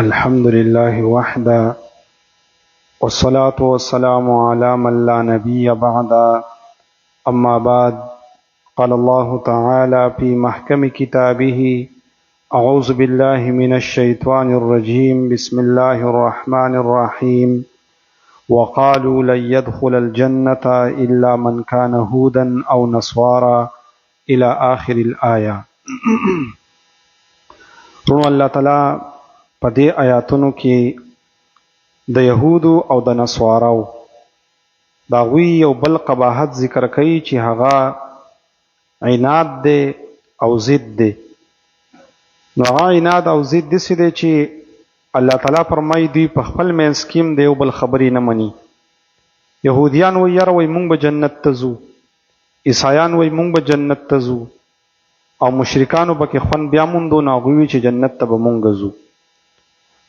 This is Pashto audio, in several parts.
الحمد لله وحده والصلاة والسلام على من لا نبي بعد أما بعد قال الله تعالى في محكم كتابه أعوذ بالله من الشيطان الرجيم بسم الله الرحمن الرحيم وقالوا لن يدخل الجنة إلا من كان هودا أو نصارى إلى آخر الآية رونو الله تعالی په دې آیاتونو کې د یهودو او د نصاراو د هغوی یو بل قباحت ذکر کوي چې هغه عناد دی او ضد دی. نو هغه عناد او ضد داسې دی چې الله تعالی فرمایي دوی په خپل منځ کې هم د یو بل خبرې نه مني. یهودیان وایي یاره وایي موږ به جنت ته ځو، عیسایان وایي موږ به جنت ته ځو، او مشرکانو پکې خوند بیا موندو نو هغوی وایي چې جنت ته به موږ ځو.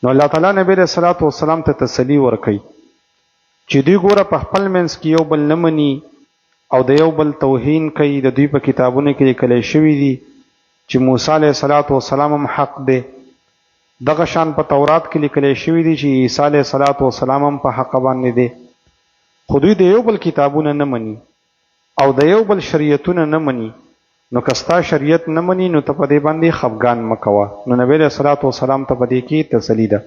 نو الله تعالی نبی علیہ الصلوۃ والسلام ته تسلی ورکړي چې دوی ګوره په خپل منځ کې یو بل نه مني او د یو بل توهین کوي. د دوی په کتابونو کې لیکلی شوي دي چې موسی علیه الصلوۃ والسلام هم حق دی، دغه شان په تورات کې لیکلی شوي دي چې عیسی علیه الصلوۃ والسلام هم په حق باندې دی. خو دوی د یو بل کتابونه نه مني او د یو بل شریعتونه نه مني. نو کستا شریعت نه مني نو ته په دې باندې خفګان مه کوه. نو نبی علیہ الصلوۃ والسلام ته په دې کې تسلی ده.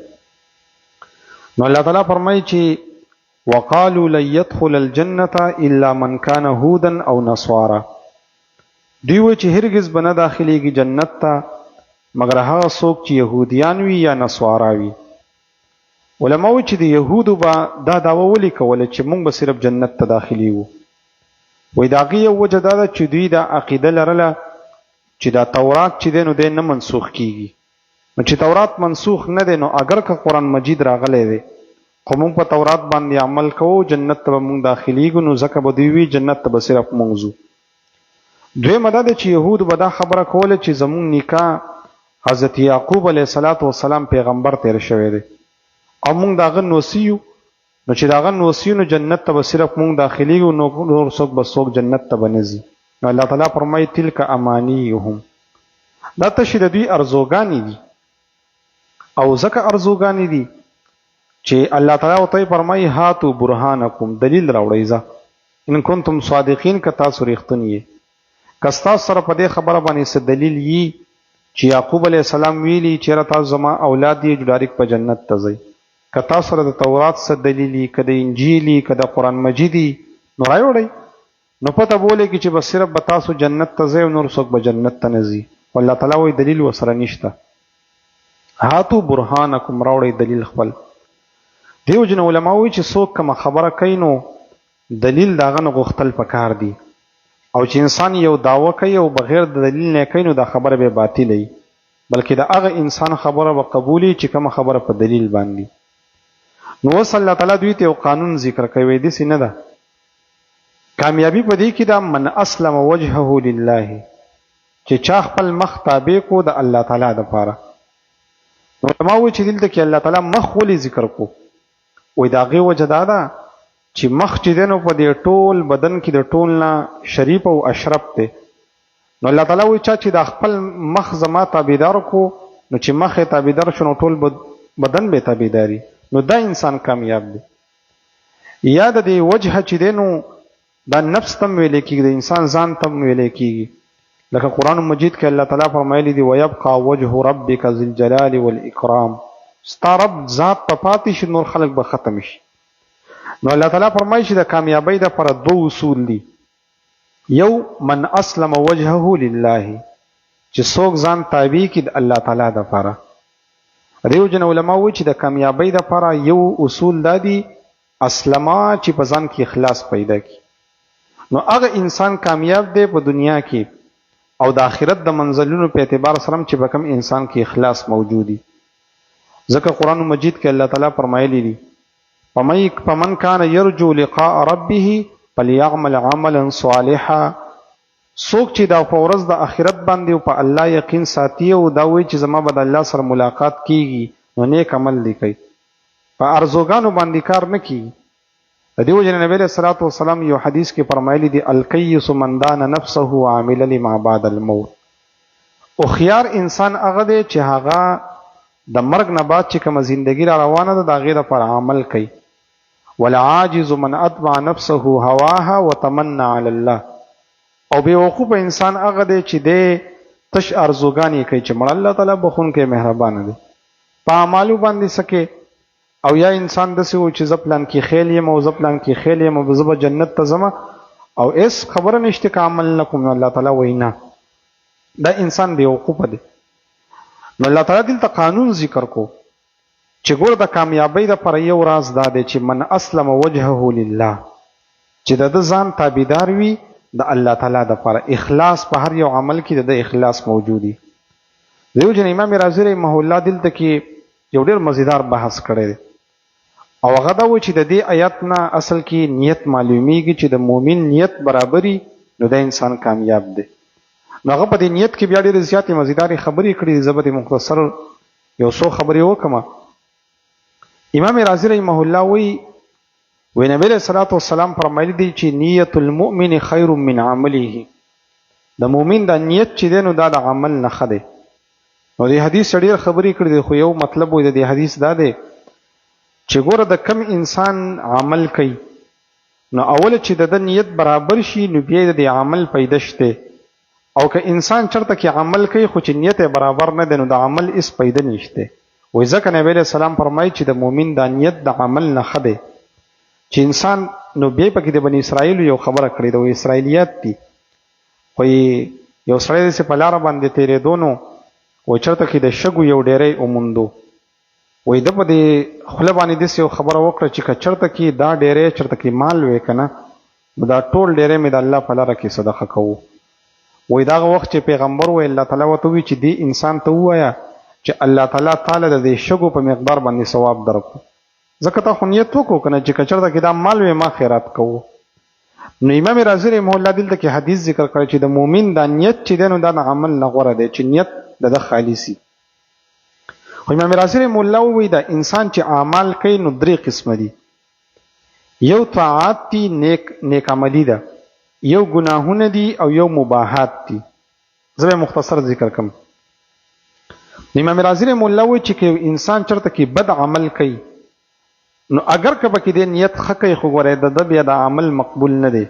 نو الله تعالی فرمایي چې وقالوا لن يدخل الجنة الا من كان هودا او نصارى، دوی وایي چې هرگز به نه داخلیږي جنت ته مګر هغه څوک چې یهودیان وي یا نصارا وي. علما وایي چې د یهودو به دا دعوه ولې کوله چې موږ به صرف جنت ته داخلیږو. وی د هغې یو وجه دا ده چې دوی دا عقیده لرله چې دا تورات چې دی نو دی نه منسوخ کیږي. نو چې تورات منسوخ نه دی نو اگر که قرآن مجید راغلی دی خو موږ په تورات باندې عمل کوو جنت ته به موږ داخلیږو، نو ځکه به دوی وي جنت ته به صرف موږ ځو. دویمه دا ده چې یهودو به دا خبره کوله چې زموږ نیکه حضرت یعقوب علیه السلام پیغمبر تیر شوی دی او موږ د هغه نوسی یو، نو چې د هغه نوسی نو جنت ته به صرف موږ داخلیږو، نور څوک به څوک جنت ته به نه ځي. نو الله تعالی فرمایي تلک امانیهم، دا تشې د دوی ارزوګانې دي. او ځکه ارزوګانې دي چې الله تعالی ورته فرمایي هاتو برهانکم، دلیل راوړئ ځه ان کنتم صادقین، که تاسو رښتونی یې. که ستاسو سره په دې خبره باندې څه دلیل یي چې یعقوب علیه السلام ویلي چېرې تاسو زما اولاد یې ډایرکټ په جنت ته ځئ، که تاسو سره د تورات څه دلیل یي، که د انجیل یي، که د قرآن مجید یي، نو راوړئ. نو پته به ولګي چې بس صرف به تاسو جنت ته ځئ او نور څوک به جنت ته نه ځي. خو الله تعالی وایي دلیل ورسره نشته. هاتو برهانکم، راوړئ دلیل خپل. دیو جن علما وایي چې څوک کومه خبره کوي نو دلیل د هغه نه غوښتل پکار دي، او چې انسان یو دعوه کوي او بغیر د دلیل نه کوي نو دا خبره به باطله وي، بلکې د هغه انسان خبره به قبولي چې کومه خبره په دلیل باندې. نو اوس الله تعالی دوی ته یو قانون ذکر کوي، داسې نه ده. کامیابی په دې کې ده من اسلم وجهه لله، چې چا خپل مخ تابع کو د الله تعالی دپاره. نو علما وایي چې دلته کې الله تعالی مخ ولې ذکر کو؟ وایي د هغې وجه دا ده چې مخ چې دی نو په دې ټول بدن کې د ټول نه شریف او اشرف دی. نو الله تعالی وایي چا چې دا خپل مخ زما تابعدار کو نو چې مخ یې تابعدار شو نو ټول بدن به تابعداري، نو دا انسان کامیاب دی. یا د دې وجه چې دی نو دا نفس تم ویلې کېږي، د انسان ځان تم ویلې کېږي. لکه قرآن مجید کې الله تعالی فرمایلی دی ویبقى وجه ربک ذی الجلال والاکرام، ستا رب ذات په پاتې شي نور خلق به ختم شي. نو الله تعالی فرمایي چې د کامیابۍ دپاره دو اصول دي. یو من اسلم وجهه لله، چې څوک ځان تابع کړي د الله تعالی دپاره. دیو جن علما وایي چې د کامیابۍ دپاره یو اصول دا دي اسلما، چې په ځان کې اخلاص پیدا کړي. نو هغه انسان کامیاب دی په دنیا کې او د آخرت د منزلونو په اعتبار سره چې په کوم انسان کې اخلاص موجودي. ځکه قرآن مجید کې الله تعالی فرمایلی دي فمن کان یرجو لقاء ربه فلیعمل عملا صالحا، څوک چې دا په ورځ د آخرت باندې او په الله یقین ساتي او دا وایي چې زما به د الله سره ملاقات کیږي نو نیک عمل دی کوي، په ارزوګانو باندې کار نه کیږي. د دې وجه نبی علیہ الصلوۃ والسلام یو حدیث کې فرمایلی دی الکیس من دان نفسه وعمل لما بعد الموت، او خيار انسان هغه دی چې هغه د مرګ نه بعد چې کومه زندگی را روانه ده د هغې دپاره عمل کوي. والعاجز من اتبع نفسه هواها وتمنى علی الله. او بیوقوفه انسان هغه دی چې دی تش ارزوګانې کوي چې مړه الله تعالی بخونکی مهربانه دی په اعمالو باندې سکے. او یا انسان داسې و چې زه پلان کې خیل یم او زه پلان کې خیل یم او زه به جنت ته ځمه او هېڅ خبره نشته که عمل نه کوم. نو الله تعالی وایي نه، دا انسان بیوقوفه دی. نو الله تعالی دلته قانون ذکر کو چې ګور د کامیابۍ دپاره یو راز دا دی چې من اسلم وجهه لله، چې د ده ځان تابعدار وي د الله تعالی دپاره. اخلاص په هر یو عمل کې د ده اخلاص موجود وي. دیو جن امام رازی رحمه الله دلته کې یو ډېر مزیدار بحث کړی دی او هغه دا و چې د دې آیت نه اصل کې نیت معلومیږي چې د مؤمن نیت برابري نو د انسان کامیاب دی. نو هغه په دې نیت کې بیا ډېرې زیاتې مزیدارې خبرې کړي دي. زه به مختصر یو څو خبرې وکړم. امام رازی رحمه الله وی نبی علیہ الصلوۃ والسلام فرمایلی دی چې نیت المؤمن خیر من عمله. د مؤمن د نیت چې دی نو دا د عمل نه ښه دی. نو دې حدیث ډېر خبرې کړي دي خو یو مطلب وایي د دې حدیث دا دی چې ګوره د کم انسان عمل کوي نو اول چې د ده نیت برابر شي نو بیا د دې عمل پیدا شته. او که انسان چرته کې عمل کوي خو چې نیت برابر نه دی نو د عمل هېڅ پیدا نشته. وایي ځکه نبی علیه السلام فرمایي چې د مؤمن دا نیت د عمل نه ښه دی چې انسان. نو بیا پکې د بني اسرائیلو یو خبره کړې ده، وایي اسرائیلیات دي. وایي یو سړی داسې په لاره باندې تېرېدو نو وایي چېرته کې د شګو یو ډیری وموندو. وایي ده په دې خوله باندې داسې یو خبره وکړه چې که چېرته کې دا ډیری چېرته کې مال وی که نه نو دا ټول ډیری مې د الله په لاره کې صدقه کوو. وایي دغه وخت چې پیغمبر وایي الله تعالی ورته ووایي چې دې انسان ته ووایه چې الله تعالی تعالی د دې شګو په مقدار باندې ثواب درکړو. ځکه تا خو نیت وکړو که نه چې که چېرته کې دا مال وی ما خیرات کوو. نو امام رازی رحمه الله دلته کې حدیث ذکر کړی چې د مؤمن دا نیت چې دی نو دا د عمل نه غوره دی چې نیت د ده خالصي. خو امام رازی رحمه الله ووایي دا انسان چې اعمال کوي نو درې قسمه دي. یو طاعات دي نیک عملي ده، یو ګناهونه دي او یو مباحات دي. زه به مختصر ذکر کړم. امام رازی رحمه الله وایي چې که انسان چېرته کې بد عمل کوي نو اگر که پکې دې نیت ښه کوي خو ګورئ د ده بیا د عمل مقبول نه دی.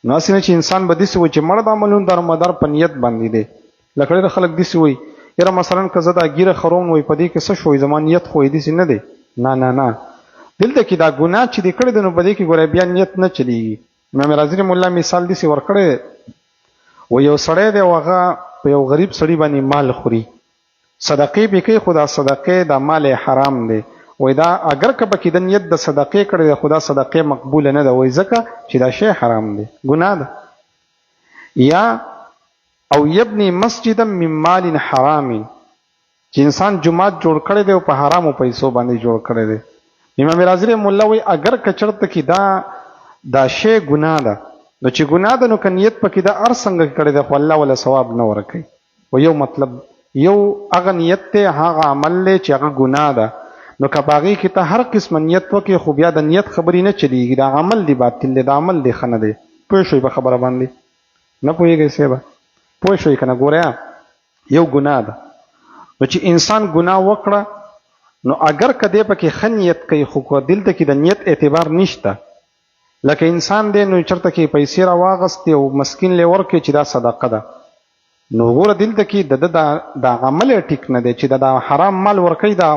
نو هسې نه چې انسان به داسې وایي چې مړه د عملونو دارمدار په نیت باندې دی. لکه ډېر خلک داسې وایي یاره مثلا که زه دا ګیره خروم وایي په دې کې څه شوی زما نیت خو یې داسې نه دی. نه نه نه، دلته کې دا ګناه چې دې کړی دی نو په دې کې ګورئ بیا نیت نه چلېږي. امام رازی رحمه الله مثال داسې ورکړی دی. و یو سړی دی او هغه په یو غریب سړي باندې مال خوري، صدقې پې کوي خو دا صدقې دا مال حرام دی. وای دا اگر که پکې د نیت د صدقې کړی دی خو دا صدقې مقبوله نه ده. وایي ځکه چې دا شی حرام دی، ګناه ده. یا او یبني مسجدا من مال حرام، چې انسان جومات جوړ کړی دی او په حرامو پیسو باندې جوړ کړی دی. امام رازی رحمه الله وایي اگر که چېرته کې دا شی ګناه ده نو چې ګناه ده نو که نیت پکې دا هر څنګه کړی دی خو الله ولا ثواب نه ورکوي. و یو مطلب یو هغه نیت دی هغه عمل دی چې هغه ګناه ده نو که په هغې کې ته هر قسمه نیت وکړې خو بیا د نیت خبرې نه چلېږي. دا عمل دی باطل دی، دا عمل دی ښه نه دی. پوه شوئ په خبره باندې؟ نه پوهېږئ صاحبه؟ پوه شوئ که نه؟ ګوره یو ګناه ده نو چې انسان ګناه وکړه نو اگر که دی پکې ښه نیت کوي خو که دلته کې د نیت اعتبار نشته. لکه انسان دی نو چېرته کې پیسې راواغستې او مسکین لی ورکړې چې دا صدقه ده نو ګوره دلته کې د ده دا عمل ټیک نه دی چې دا حرام مال ورکوي دا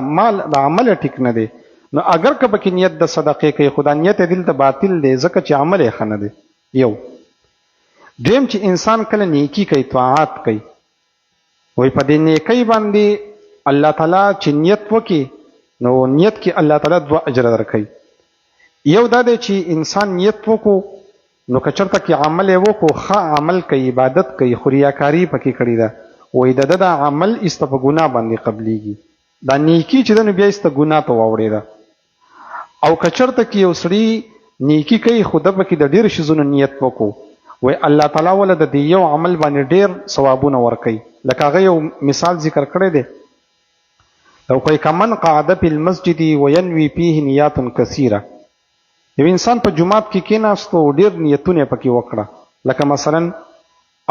عمل ټیک نه دی. نو اگر که پکې نیت د صدقې کوي خو دا نیت دلته باطل دی ځکه چې عمل یې ښه نه دی. یو دویم چې انسان کله نیکي کوي طاعات کوي وایي په دې نیکۍ باندې الله تعالی چې نیت وکړي نو نیت کې الله تعالی 2 اجر درکوي. یو دا دی چې انسان نیت وکړو نو که چېرته کې عمل یې وکړو ښه عمل کوي عبادت کوي خو ریاکاري پکې کړې ده وایي د ده دا عمل ایسته په ګناه باندې قبلیږي. دا نیکي چې ده نو بیا ایسته ګناه ته واوړېده. او که چېرته کې یو سړي نیکي کوي خو ده پکې د ډېرو شیزونو نیت وکړو وایي الله تعالی وله د دې یو عمل باندې ډېر ثوابونه ورکوي. لکه هغه یو مثال ذکر کړی دی. او کوئی کمن قعد فی المسجد وینوي فیه نیات کثیره. یو انسان په جومات کې کېناست او ډېر نیتونه پکې وکړه. لکه مثلا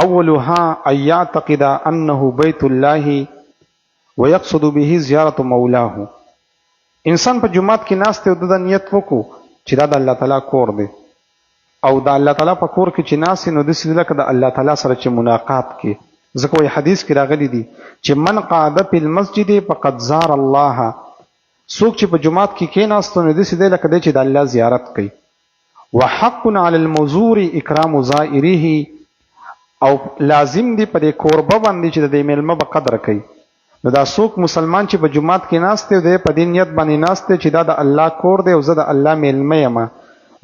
اولها ان یعتقد انه بیت الله ويقصد به زیارت مولاه. انسان په جمعات کې ناست دی او د نیت وکړو چې دا د الله تعالی کور دی او د الله تعالی په کور کې چې ناست نو داسې لکه د الله تعالی سره چې ملاقات کې. ځکه وایي حدیث کې راغلی دي چې من قعد فی المسجد فقد زار الله. څوک چې په جمعات کې کېناستو نو داسې دی لکه دی چې د الله زیارت کوي. وحق علی المزور اکرام زائره. او لازم دی په دې کوربه باندې چې د دې میلمه به قدر کوي. نو دا څوک مسلمان چې په جمعات کې ناست دی په دې نیت باندې ناست دی چې دا د الله کور دی او زه د الله میلمه یم،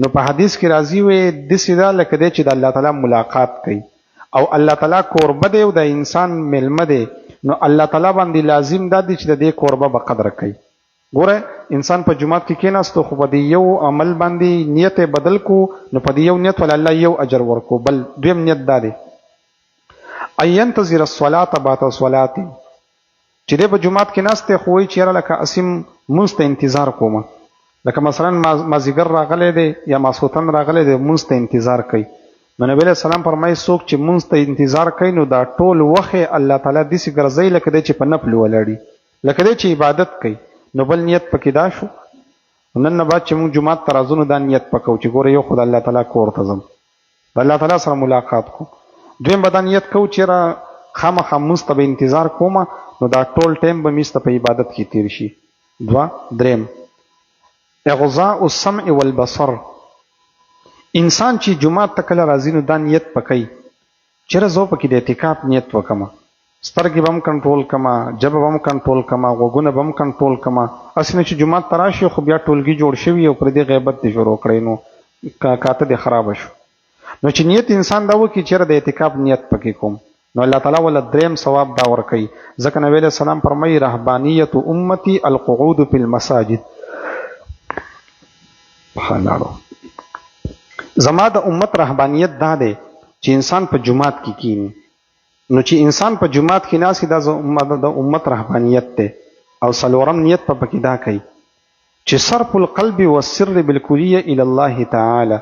نو په حدیث کې راځي وي داسې دا لکه دی چې د الله تعالی ملاقات کوي او الله تعالی کوربه دی او د انسان میلمه دی، نو الله تعالی باندې لازم دا دی چې د دې کوربه به قدر کوي. ګوره انسان په جمعات کې کېناستو خو په دې یو عمل باندې نیت بدل کو نو په دې یو نیت ول الله یو اجر ورکو. بل دویم نیت دا دی ان ينتظر الصلاه بعد الصلاه، چې دی په جمعات کې ناست دی خو وایي چې یاره لکه اسیم مونځ ته انتظار کومه، لکه مثلا مازدیګر راغلی دی یا ماسخوتن راغلی دی مونځ ته انتظار کوي. نو نبی علیہ السلام فرمایي څوک چې مونځ ته انتظار کوي نو دا ټول وخت الله تعالی داسې ګرځوي لکه دی چې په نفل ولاړي، لکه دی چې عبادت کوي. نو بل نیت پکې دا شو. نن نه بعد چې موږ جمعات ته راځو نو دا نیت پکو چې ګوره یو خو د الله تعالی کور ته ځم، د الله تعالی سره ملاقات کو. دویم به دا نیت کو چې را خامخا مونځ ته به انتظار کومه نو دا ټول ټایم به مې په عبادت کې تیر شي. دریم اغضاء السمع والبصر. انسان چې جمعات ته کله راځي نو دا نیت پکوي چېرې زه پکې د اعتکاف نیت وکړم، سترګې به هم کنټرول کړمه، ژبه به هم کنټرول کړمه، غوږونه به هم کنټرول کړمه. هسې نه چې جومات ته راشي خو بیا ټولګي جوړ شوي او پر دې غیبت دې شروع کړی نو کاته دې خرابه شو. نو چې نیت انسان دا وکړي چېرې د اعتکاف نیت پکې کوم نو الله تعالی ولا دریم ثواب دا ورکوي. ځکه نبی علیہ السلام فرمایي رهبانیت امتی القعود فی المساجد. زما د امت رهبانیت دا دی چې انسان په جمعات کې کینی. نو چې انسان په جمعات کې ناست دا د امت رهبانیت دی. او څلورم نیت په پکې دا کوي چې صرف القلب والسر بالکلیه الی الله تعالی،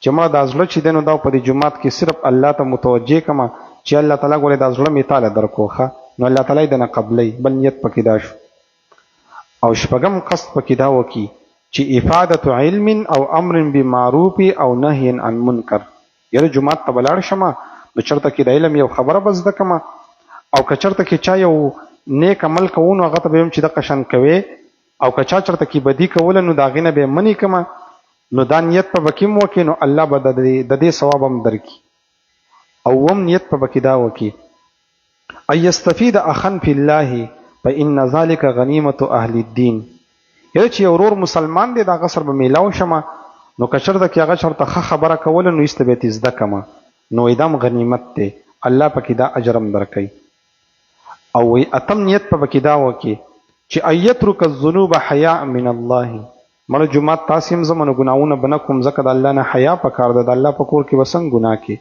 چې ما دا زړه چې دی نو دا په دې جمعات کې صرف الله ته متوجه کړم چې الله تعالی ګورې دا زړه مې تاله درکوخه نو الله تعالی دې نه قبلی. بل نیت پکې دا شو. او شپږم قصد پکې دا وکړي چې افادت علم او امر بمعروف او نهی عن منکر. یره جمعات ته ولاړ شم نو چرته کې د علم یو خبره به زده کړم او که چرته کې چا یو نیک عمل کوو نو هغه ته به ویم چې دغه شان کوې، او که چا چرته کې بدي کوله نو د هغې نه به یې منې کړم. نو دا نیت په بکې م وکړي نو الله به د دې ثواب هم درکړي. اوم نیت په بکې دا وکړي ان یستفید اخا فی الله فان ذلک غنیمة اهل الدین. یره چې یو ورور مسلمان دی د هغه سره به میلاو شم نو که چېرته کې هغه چېرته ښه خبره کوله نو ایسته به یې زده کړم نو دا هم غنیمت دی، الله پکې دا اجر هم درکوي. او وی اتم نیت په پکې دا وکړي چې ان یترک الذنوب حیاء من الله. مړه جومات تاسې هم ځم نو ګناهونه به نه کوم ځکه د الله نه حیا پکار ده، د الله په کور کې به څنګه ګناه کوي.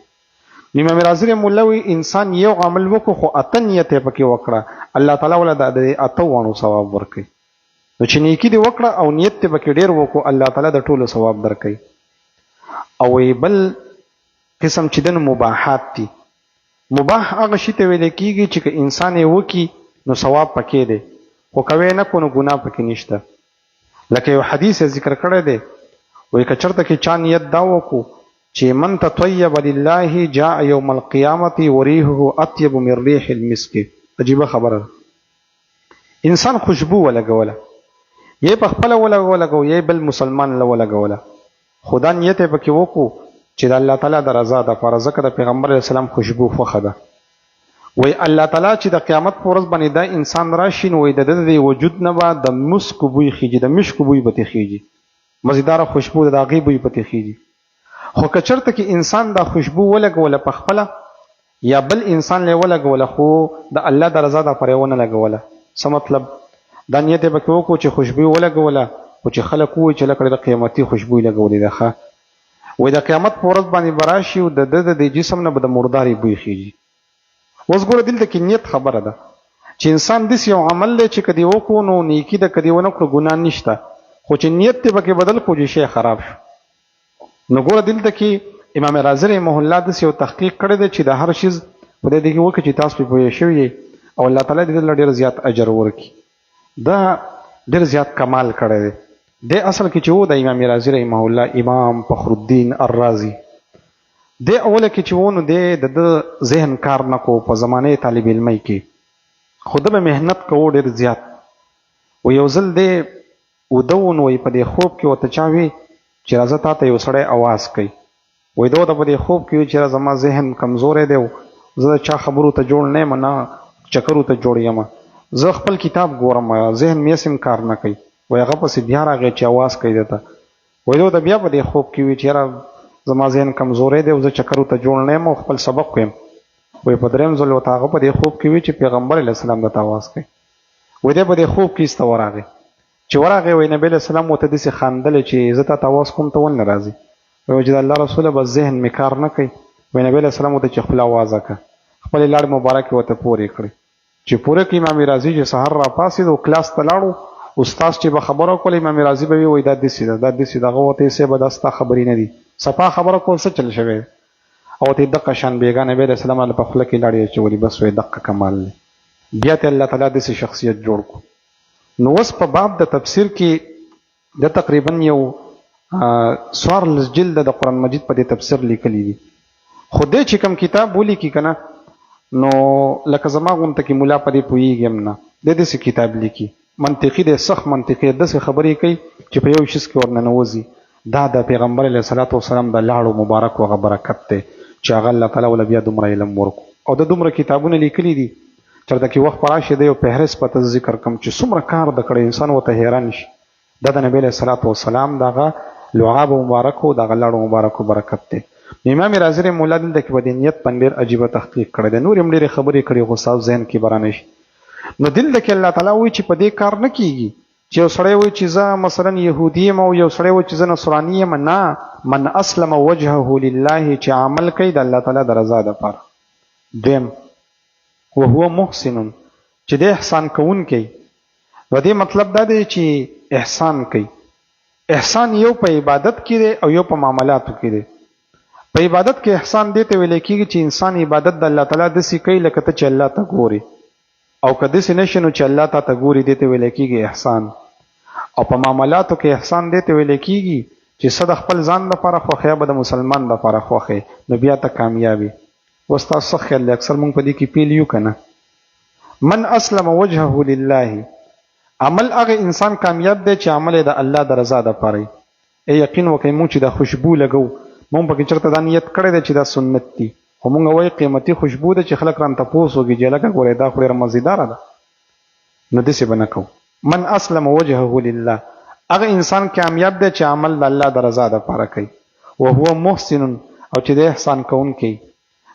امام رازی رحمه الله وی انسان یو عمل وکړو خو اته نیت یې پکې وکړه الله تعالی ولا د اته وانو ثواب ورکوي. نو چې نیکي دې وکړه او نیت دې پکې ډېر وکړو الله تعالی د ټولو ثواب درکوي. او وی بل قسم چې د مباحات دي. مباح هغه شي ته ویل کېږي چې که انسان یې وکړي نو ثواب پکې دی خو که ویې نه کړو نو ګناه پکې نشته. لکه یو حدیث ذکر کړی دی وایي که چېرته کې چا نیت دا وکړو چې من تطیب لله جاء یوم القیامة وریحه اطیب من ریح المسک. عجیبه خبره ده. انسان خوشبو ولګوله، یې په خپله ولګو یې بل مسلمان له ولګوله، خو دا نیت یې پکې وکړو چې د الله تعالی د رضا دپاره، ځکه د پیغمبر علیه السلام خوشبو خوښه ده. وایي الله تعالی چې د قیامت په ورځ باندې دا انسان راشي نو وایي د ده د وجود نه به د مسکو بوی خیږي، د مشکو بوی به ترې خیږي، مزیداره خوشبو د هغې بوی به ترې خیږي. خو که چېرته کې انسان دا خوشبو ولګوله په خپله یا بل انسان لی ولګوله خو د الله د رضا دپاره یې ونه لګوله. څه مطلب؟ دا نیت یې پکې وکړو چې خوشبو یې ولګوله خو چې خلک ووایي چې لکه د قیامتي خوشبو یې لګولې ده. ښه وایي د قیامت په ورځ باندې به راشي او د ده د جسم نه به د مردارې بوی خیږي. اوس ګوره دلته کې نیت خبره ده چې انسان داسې یو عمل دی چې که دې وکړو نو نیکي ده، که دې ونه کړو ګناه نشته، خو چې نیت دې پکې بدل کړو چې شی خراب شو. نو ګوره دلته کې امام رازی رحمه الله داسې یو تحقیق کړی دی چې د هر شیز په دې کې وکړي چې تاسو پرې پوه شوي یئ. او الله تعالی دې له ډېر زیات اجر ورکړي. دا ډېر زیات کمال کړی دی. د اصل کې چې و د امام رازي رحمه الله امام فخر الدین الرازي د اوله کې چې و نو د ذهن کار نه کو په زمانه طالب علمۍ کې، خو ده به محنت کوو ډېر زیات. و یو ځل دی وده و نو په دې خوب کې ورته چا وي چې راځه تا ته یو سړی اواز کوي. وایي ده ورته په دې خوب کې وي چې زما ذهن کمزوری دی، زه د چا خبرو ته جوړ نه یم، نه چکرو ته جوړ یم، زه خپل کتاب ګورم، ذهن مې هسې کار نه کوي. وایي هغه پسې بیا راغی چې اواز کوي ده ته. وایي ده ورته بیا په دې خوب کې وي چې یاره زما ذهن کمزوری دی او زه چکرو ته جوړ نه یم او خپل سبق وایم. وایي په درېیم ځل ورته هغه په دې خوب کې وي چې پیغمبر علیه السلام درته اواز کوي. وایي دی په دې خوب کې ایسته ورغی. چې ورغی وایي نبي علیه السلام ورته داسې خندلې چې زه تا ته اواز کوم ته ولې نه راځي؟ وایي چې د الله رسوله بس ذهن مې کار نه کوي. وایي نبي علیه السلام ورته چې خپله اوازه کړه، خپلې لاړې مبارکې ورته پورې کړې. چې پوره کې امام رازي چې سهار راپاڅېد او کلاس ته لاړو، استاد چې به خبره کوله امام رازي به وایي دا داسې ده دا داسې ده. هغه ورته یې صاحبه دا ستا خبرې نه دي، صفا خبره کول څه چل شوی دی؟ او ورته یې دقه شان بېګا نبي علیه السلام هله په خوله کې لاړې اچولې. بس وایي دقه کمال دی. بیا ته الله تعالی داسې شخصیت جوړ کړو. نو اوس په باب د تفسیر کې د تقریبا یو 14 جلد د قرآن مجید په دې تفسیر لیکلی دي. خو دې چې کوم کتاب ولیکي که نه نو لکه زما غونته کې ملا په دې پوهېږي هم نه، دی داسې کتاب لیکي منطقي دی، سخت منطقي، داسې خبرې کوي چې په یو شیز کې ورننوځي. دا د پیغمبر علیه الصلاة والسلام د لاړو مبارک هغه برکت دی چې هغه الله تعالی ول بیا دومره علم ورکو. او د دومره کتابونه لیکلي دي چېرته کې وخت په راشي دی یو فهرست پته ذکر کوم چې څومره کار د کړی انسان ورته حیران شي. دا د نبي علیه الصلاة والسلام دغه لعاب مبارکو دغه لاړو مبارکو برکت دی. امام رازي رحمه الله دلته کې به د نیت باندې ډېر عجیبه تحقیق کړی دی. نور هم ډېرې خبرې کړي خو ستاسو ذهن کې به رانه شي. نو دلته کې الله تعالی وایي چې په دې کار نه کېږي چې یو سړی وایي چې زه مثلا یهودي یم او یو سړی وایي چې زه نصراني یم. نه، من اسلم وجهه لله، چې عمل کوي د الله تعالی د رضا دپاره. دویم وهو محسن، چې دی احسان کوونکی. د دې مطلب دا دی چې احسان کوي. احسان یو په عبادت کې دی او یو په معاملاتو کې دی. په عبادت کې احسان دې ته ویل کېږي چې انسان عبادت د الله تعالی داسې کوي لکه ته چې الله ته ګوري، او که داسې نه شي نو چې الله ته ګوري، دې ته ویل کېږي احسان. او په معاملاتو کې احسان دې ته ویل کېږي چې څه د خپل ځان لپاره خوښې یا به د مسلمان لپاره خوښې، نو بیا ته کامیابي. اوس تاسو څه خیال دی؟ اکثر مونږ په دې کې پیل یو که نه؟ من اسلم وجهه لله، عمل هغه انسان کامیاب دی چې عمل یې د الله د رضا دپاره وي. یقین وکړئ مونږ چې دا خوشبو لګو، مونږ پکې چېرته دا نیت کړی دی چې دا سنت دي، خو مونږ وایي قیمتي خوشبو ده چې خلک رانه تپوس وکړي چې لکه ګورئ دا خو ډېره مزیداره ده. نو داسې به نه کوو. من اسلم وجهه لله، هغه انسان کامیاب دی چې عمل د الله د رضا دپاره کوي. وهو محسن، او چې دی احسان کوونکی.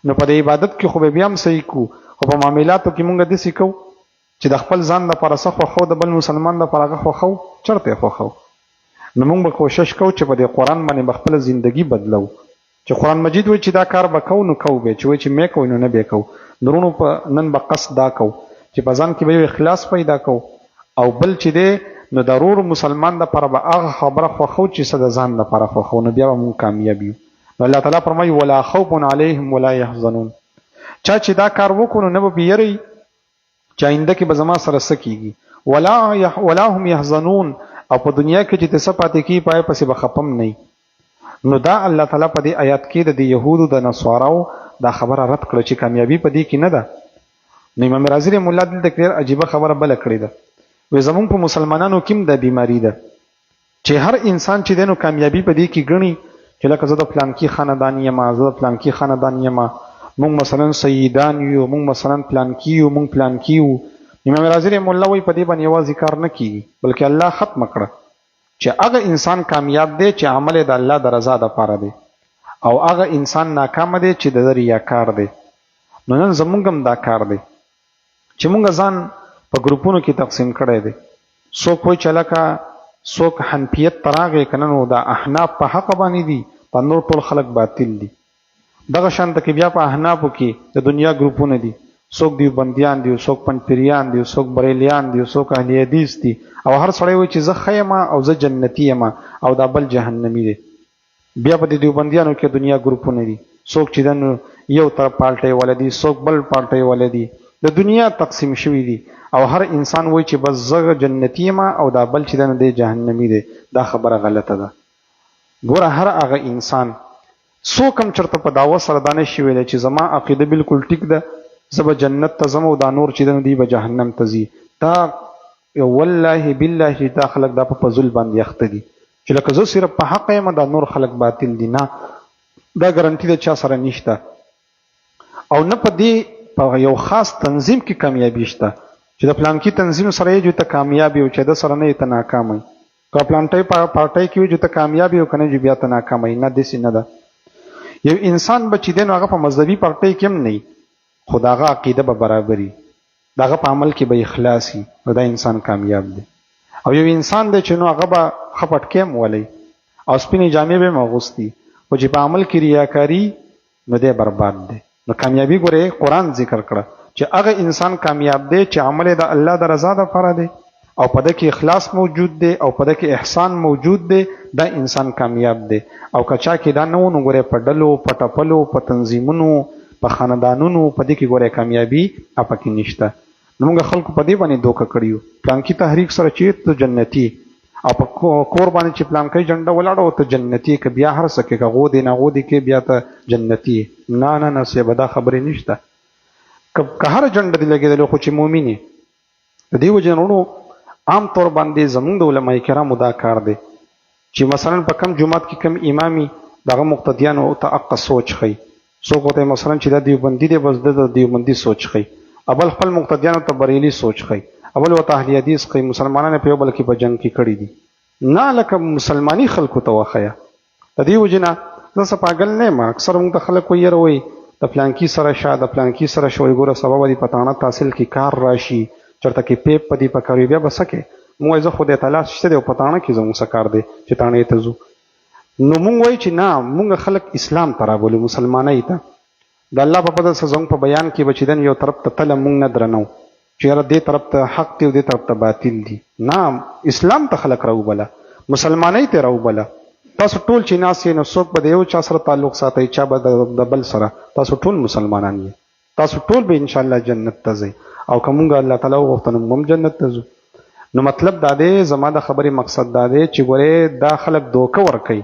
نو په دې عبادت کې خو به بیا هم صحیح کوو، خو په معاملاتو کې مونږ داسې کوو چې د خپل ځان دپاره څه خوښو، د بل مسلمان دپاره هغه خوښو، چېرته یې خوښو. نو مونږ به کوشش کوو چې په دې قرآن باندې به خپله زندګي بدلو. چې قرآن مجید وایي چې دا کار به کوو نو کوو به، چې وایي چې مې کوو نو نه به کوو. نورونو په نن به قصد دا کوو چې په ځان کې به یو اخلاص پیدا کوو، او بل چې دی نو ضرور مسلمان دپاره به هغه خبره خوښو چې څه د ځان دپاره خوښو، نو بیا به مونږ کامیاب یو. نو الله تعالی فرمایي ولا خوف علیهم ولا یحزنون، چا چې دا کار وکړو نو نه به بیری چې آینده کې به زما سره څه کېږي. ولا هم یحزنون، او په دنیا کې چې ته څه پاتې کېږي پای پسې به خپم نه. نو دا الله تعالی په دې آیات کې د یهودو د نصاراو دا خبره رد کړه چې کامیابي په دې کې نه ده. نو امام رازي رحمه الله دلته ډېر عجیبه خبره بله کړې ده. وایي زمونږ په مسلمانانو کې هم دا بیماري ده چې هر انسان چې دی نو کامیابي په دې کې ګڼي چې لکه زه د پلانکي خاندان یم، زه د پلانکي خاندان یم، مونږ مثلا سیدان یو، مونږ مثلا پلانکي یو، مونږ پلانکي یو. امام رازي رحمه الله وایي په دې باندې یوازې کار نه کېږي، بلکې الله ختمه کړه چې هغه انسان کامیاب دی چې عمل د الله د رضا دپاره دی، او هغه انسان ناکامه دی چې د ریاکار دی. نو نن زمونږ هم دا کار دی چې مونږ ځان په ګروپونو کې تقسیم کړی دی. څوک وایي چې لکه څوک حنفیت ته راغی که نه نو دا احناف په حق باندې دي، په نور ټول خلک باطل دي. دغه شانته کې بیا په احنافو کې د دنیا ګروپونه دي، څوک دیوبندیان دي، څوک پنځپیریان دي، څوک بریلیان دي، څوک اهل حدیث دي، او هر سړی وایي چې زه ښه یم او زه جنتي یم او دا بل جهنمي دی. بیا په دې دیوبندیانو کې دنیا ګروپونه دي، څوک چې دن یو طرف پالټۍ والا دي، څوک بل پالټۍ والا دي، د دنیا تقسیم شوي دي او هر انسان وایي چې بس زه جنتی یم او دا بل چې دی دی جهنمي دی. دا خبره غلطه ده. ګوره هر هغه انسان څوک هم چېرته په دعوه سره دا نشي ویلی چې زما عقیده بالکل ټیک ده، زه به جنت ته ځم او دا نور چې دی دوی به جهنم ته ځي. دا والله بالله چې دا خلک دا په فضول باندې اخته دي چې لکه زه صرف په حق یم دا نور خلک باطل دي. نه، دا ګارنټي د چا سره نشته او نه په دې په یو خاص تنظیم کې کامیابي شته چې د پلانکي تنظیم سره یې جو ته کامیابي او چې د سره نه یې ته ناکامه که پلانټۍ پارټۍ کې وي جو ته کامیابي او که نه جو بیا ته ناکامه نه. داسې نه ده. یو انسان به چې دی نو هغه په مذهبي پارټۍ کې هم نه وي خو د هغه عقیده به برابري، د هغه په عمل کې به اخلاص وي، نو دا انسان کامیاب دی. او یو انسان دی چې نو هغه به ښه پټکۍ هم ولی او سپینې جامې به هم اغوستي خو چې په عمل کې ریاکاري نو دی برباد دی. نو کامیابي ګوره قرآن ذکر کړه چې هغه انسان کامیاب دی چې عمل د الله د رضا دپاره دی او په ده کې اخلاص موجود دی او په ده کې احسان موجود دی. دا انسان کامیاب دی. او که چا کې دا نه و نو ګوره په ډلو په ټپلو په تنظیمونو په خاندانونو په دې کې ګوره کامیابي پکې نشته. نو موږ خلکو په دې باندې دوکه کړي پلانکي تحریک سره چې ته جنتي او په کور باندې چې پلانکۍ جنډه ولاړه ته جنتي که بیا هر څه کې که غو دی نه غو دی کې بیا ته جنتي. نه نه نه صاحبه دا خبرې نشته. که هر جنډه دې لګېدلې خو چې مؤمن یې. د دې وجې نه عام طور باندې زمونږ د علماء کرامو دا کار دی چې مثلا په کم جومات کې کم امامي دغه مقتدیانو ته حق سوچ ښیي. څوک ورته مثلا چې دا دیوبندي دی بس د دیوبندي سوچ ښیي، اول خپل مقتدیانو ته بریلي سوچ ښیي، اول ورته اهل حدیث ښیي. مسلمانانو په یو بل کې په جنګ کې کړي دي. نه لکه مسلماني خلکو ته وښیه. د دې وجې نه زه څه پاګل نه یم. اکثر موږ ته خلک وایي یاره وایي د پلانکي سره شه د پلانکي سره شه وایي ګوره سبا به دې په تاڼه تحصیل کې کار راشي چېرته کې پیپ په دې پکار وي بیا به څه کوې. موږ وایي زه خو دې تلاس شته دی او په تاڼه کې زموږ څه کار دی چې تاڼې ته ځو. نو موږ وایو چې نه موږ خلک اسلام ته رابولو مسلمانۍ ته. د الله په فضل سره زموږ په بیان کې به چې دن یو طرف ته تله موږ نه درنو چې یاره دې طرف ته حق دی او دې طرف ته باطل دي. نه، اسلام ته خلک راوبله، مسلمانۍ ته راوبله. تاسو ټول چې ناست یې نو څوک به د یو چا سره تعلق ساتئ چا به د بل سره. تاسو ټول مسلمانان یې، تاسو ټول به انشاءالله جنت ته ځئ او که مونږ الله تعالی وغوښته نو موږ هم جنت ته ځو. نو مطلب دا دی زما د خبرې مقصد دا دی چې ګورې دا خلک دوکه ورکوي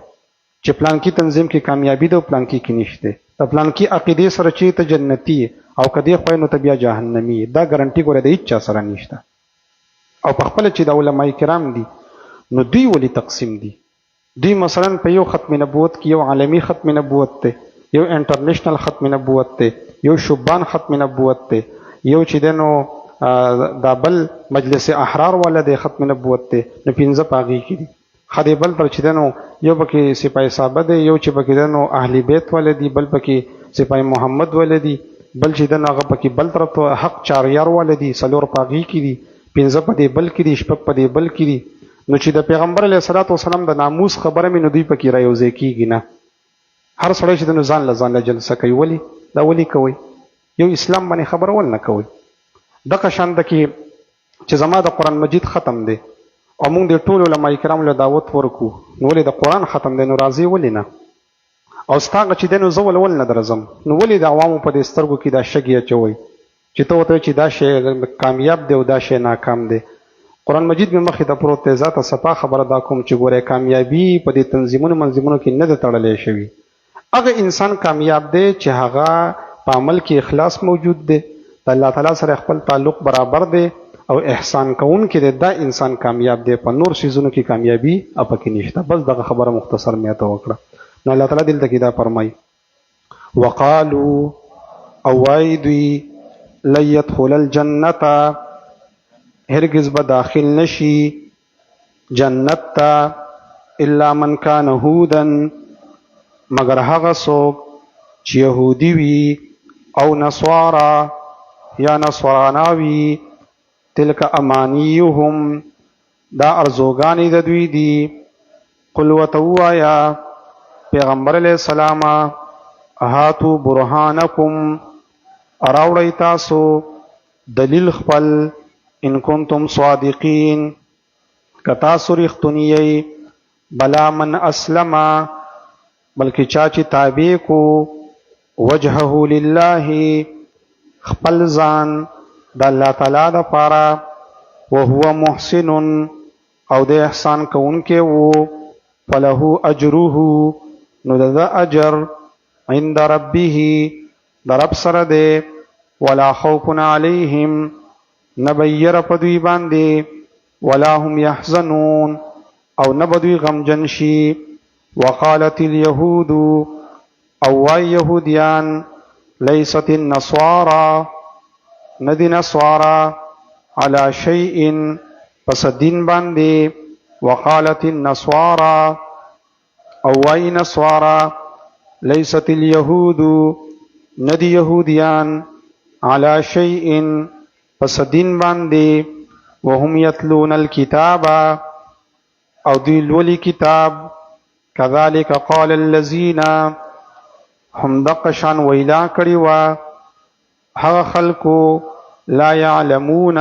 چې پلانکي تنظیم کې کامیابي ده او پلانکي کې نشته. د پلانکي عقیدې سره چې ته جنتي او که دې خوای نو ته بیا جهنمي. دا ګارنټي ګوره د هېڅ چا سره نشته. او په خپله چې د علماء کرام دي نو دوی ولې تقسیم دي؟ دوی مثلا په یو ختم نبوت کې یو عالمي ختم نبوت دی، یو انټرنیشنل ختم نبوت دی، یو شوبان ختم نبوت دی، یو چې دی نو دا بل مجلس احرار والا دی ختم نبوت دی. نو پنځه په هغې کې دي. خدای بل تر چې دی نو یو پکې سپاه صحابه دی، یو چې پکې دی نو اهل بیت والا دي، بل پکې سپاه محمد والا دي، بل چې دی نو هغه پکې بل طرف ته حق چاریار والا دي. څلور په هغې کې دي، پنځه په دې بل کې دي، شپږ په دې بل کې دي. نو چې د پیغمبر علیه الصلاۃ والسلام د ناموس خبره مې نو دوی پکې رایوځای کېږي نه. هر سړی چې د نو ځان له جلسه کوي. ولې دا ولې کوئ؟ یو اسلام باندې خبره ول نه کوئ. دغه شان ده کې چې زما د قرآن مجید ختم دی او موږ د ټولو علماء کرامو له دعوت ورکو نو ولې د قرآن ختم دی نو راځئ ولې نه؟ او ستا هغه چې دی نو زه ول نه درځم نو ولې د عوامو په دې سترګو کې دا شګې اچوئ چې ته ورته چې دا شی کامیاب دی او دا شی ناکام دی؟ قرآن مجید مې مخې ته پروت دی. ذاته صفا خبره دا کوم چې ګوره کامیابي په دې تنظیمونو منظمونو کې نه ده تړلی شوي. هغه انسان کامیاب دی چې هغه په عمل کې اخلاص موجود دی، د الله تعالی سره خپل تعلق برابر دی او احسان کوونکی دی. دا انسان کامیاب دی. په نور څیزونو کې کامیابي پکې نشته. بس دغه خبره مختصر مې ته وکړه. نو الله تعالی دلته کې دا فرمایي وقالو او وایي دوی لن يدخل الجنة هرگز به داخل نشي جنت ته الا من کان هودا مگر هغه څوک چې یهودي وي او نصارا یا نصرانا وي. تلک امانیهم دا ارزوګانې د دوی دي. قل ورته ووایه پیغمبر علیه السلام هاتو برهانکم راوړئ تاسو دلیل خپل ان کنتم صادقین که تاسو رښتونی یئ. بلا من اسلم بلکې چا چې تابع کو وجهه لله خپل ځان د الله تعالی د پاره وهو محسن او د احسان کوونکی وو فله اجره نو د اجر عند ربه د رب سره دی ولا خوف علیهم نبیر پدوی باندې ولا هم يحزنون او نبدوی غمجن شي وقالت اليهود او وای یهودیان لیست النصارى ندی نصارى على شيء پس دین باندې وقالت النصارى او وای نصارى لیست اليهود ندی یهودیان على شيء پس دین باندې وهم یتلون الكتاب او دی لولی کتاب كذلك قال الذين هم دقشان ویلا کړي وا هغه خلکو لا يعلمون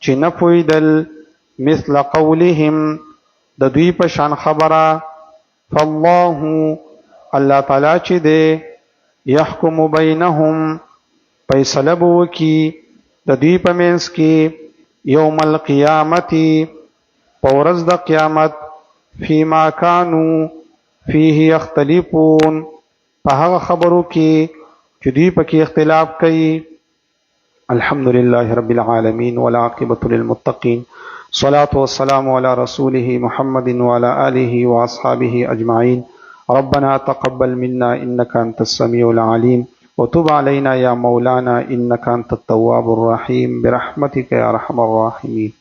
چې نه پوهېدل مثل قولهم د دوی په شان خبره فالله الله تعالی چې دی يحكم بينهم فیصله به وکړي د دوی په منځ کې یوم القیامت په ورځ د قیامت فيما كانوا فيه يختلفون په هغه خبرو کې چې دوی پکې اختلاف کوي الحمد لله رب العالمين والعاقبة للمتقين صلاة والسلام على رسوله محمد وعلى آله وأصحابه أجمعين ربنا تقبل منا إنك أنت السميع العليم وتب علينا يا مولانا إنك أنت التواب الرحيم برحمتك يا أرحم الراحمين